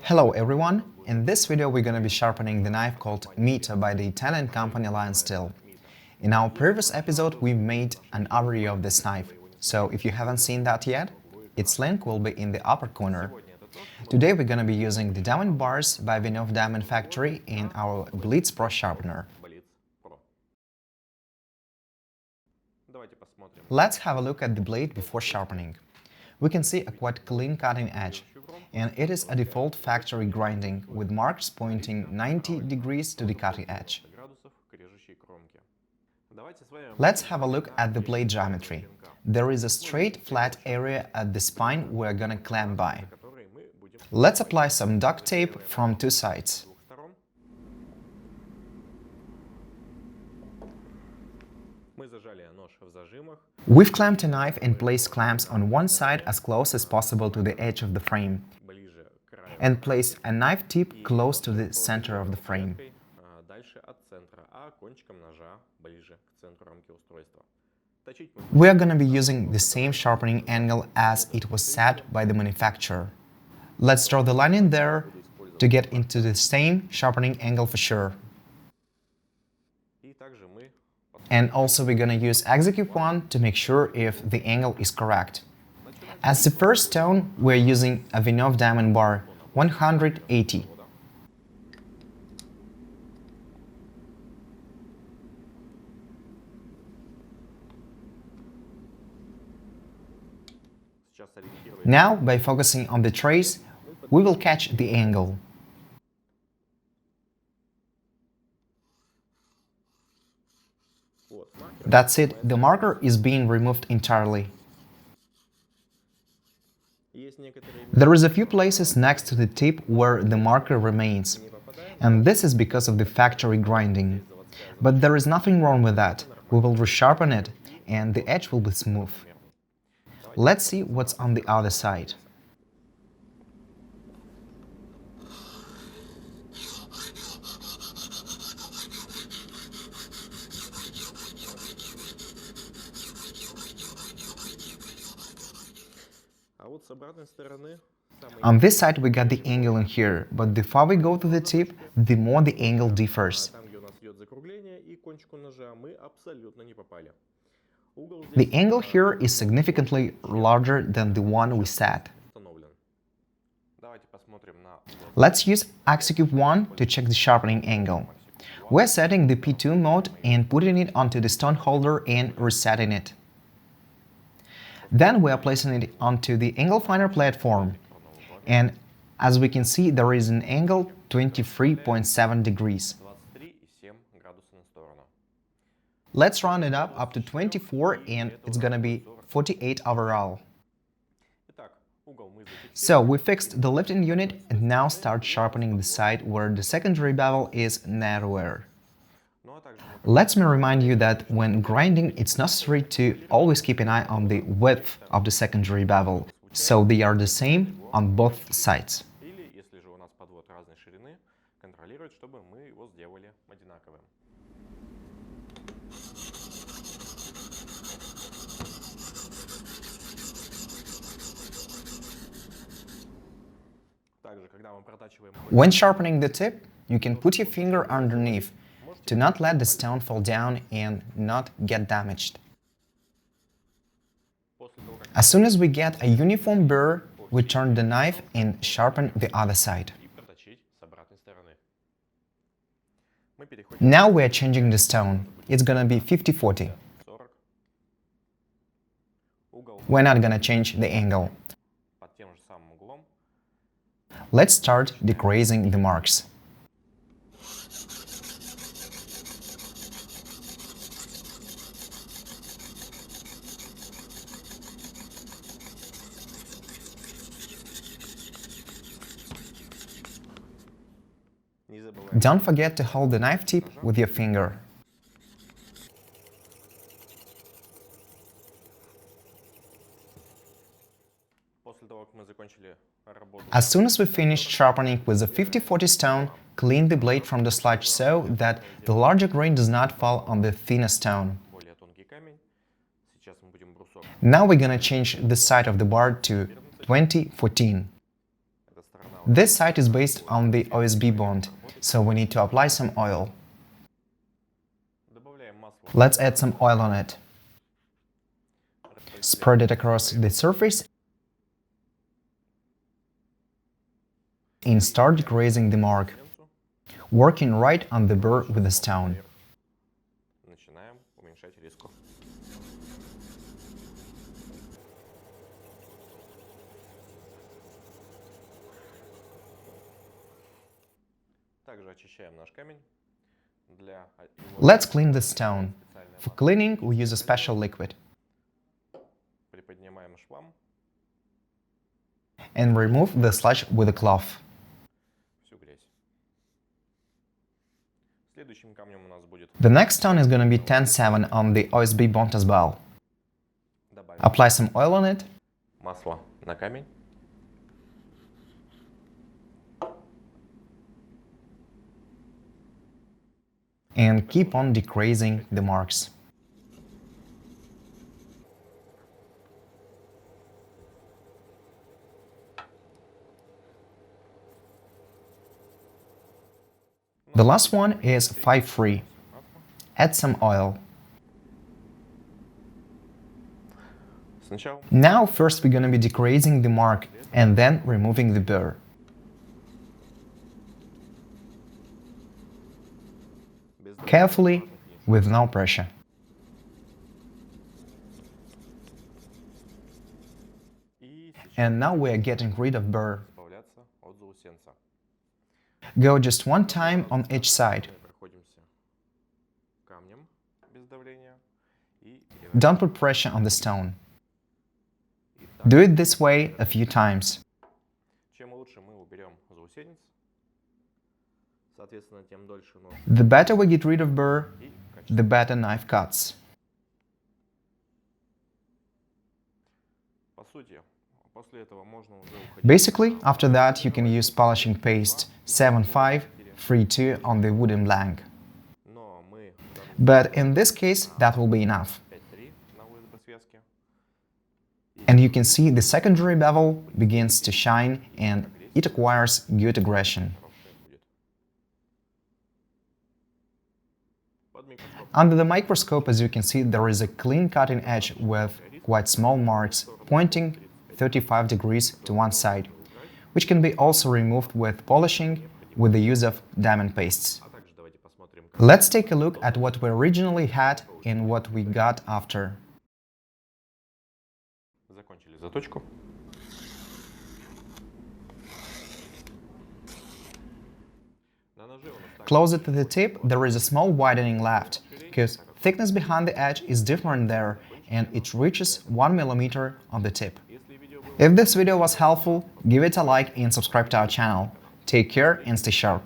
Hello everyone! In this video we're going to be sharpening the knife called Myto by the Italian company LionSteel. In our previous episode we made an overview of this knife, so if you haven't seen that yet, its link will be in the upper corner. Today we're going to be using the diamond bars by Venevsky Diamond Factory in our Blitz Pro sharpener. Let's have a look at the blade before sharpening. We can see a quite clean cutting edge, and it is a default factory grinding with marks pointing 90 degrees to the cutting edge. Let's have a look at the blade geometry. There is a straight flat area at the spine we're gonna clamp by. Let's apply some duct tape from two sides. We've clamped a knife and placed clamps on one side as close as possible to the edge of the frame, and placed a knife tip close to the center of the frame. We are going to be using the same sharpening angle as it was set by the manufacturer. Let's draw the line in there to get into the same sharpening angle for sure. And also we're gonna use Execute 1 to make sure if the angle is correct. As the first stone, we're using a Venevsky diamond bar 180. Now, by focusing on the trace, we will catch the angle. That's it, the marker is being removed entirely. There is a few places next to the tip where the marker remains, and this is because of the factory grinding. But there is nothing wrong with that, we will resharpen it and the edge will be smooth. Let's see what's on the other side. On this side we got the angle in here, but the farther we go to the tip, the more the angle differs. The angle here is significantly larger than the one we set. Let's use Execute 1 to check the sharpening angle. We're setting the P2 mode and putting it onto the stone holder and resetting it. Then we are placing it onto the angle finder platform, and as we can see there is an angle 23.7 degrees. Let's round it up to 24 and it's gonna be 48 overall. So we fixed the lifting unit and now start sharpening the side where the secondary bevel is narrower. Let me remind you that when grinding, it's necessary to always keep an eye on the width of the secondary bevel, so they are the same on both sides. When sharpening the tip, you can put your finger underneath to not let the stone fall down and not get damaged. As soon as we get a uniform burr, we turn the knife and sharpen the other side. Now we are changing the stone. It's gonna be 50-40. We're not gonna change the angle. Let's start decreasing the marks. Don't forget to hold the knife tip with your finger. As soon as we finish sharpening with the 50-40 stone, clean the blade from the sludge so that the larger grain does not fall on the thinner stone. Now we're gonna change the side of the bar to 20-14. This side is based on the OSB bond, so we need to apply some oil. Let's add some oil on it. Spread it across the surface and start grazing the mark, working right on the burr with the stone. Let's clean the stone. For cleaning, we use a special liquid. And remove the sludge with a cloth. The next stone is going to be 10-7 on the OSB bond as well. Apply some oil on it. And keep on decreasing the marks. The last one is 5-3. Add some oil. Now first we're gonna be decreasing the mark and then removing the burr. Carefully, with no pressure. And now we are getting rid of burr. Go just one time on each side. Don't put pressure on the stone. Do it this way a few times. The better we get rid of burr, the better knife cuts. Basically, after that you can use polishing paste 7.5, 3.2 on the wooden blank. But in this case, that will be enough. And you can see the secondary bevel begins to shine and it acquires good aggression. Under the microscope, as you can see, there is a clean cutting edge with quite small marks pointing 35 degrees to one side, which can be also removed with polishing with the use of diamond pastes. Let's take a look at what we originally had and what we got after. Closer to the tip, there is a small widening left, because thickness behind the edge is different there and it reaches 1 mm on the tip. If this video was helpful, give it a like and subscribe to our channel. Take care and stay sharp!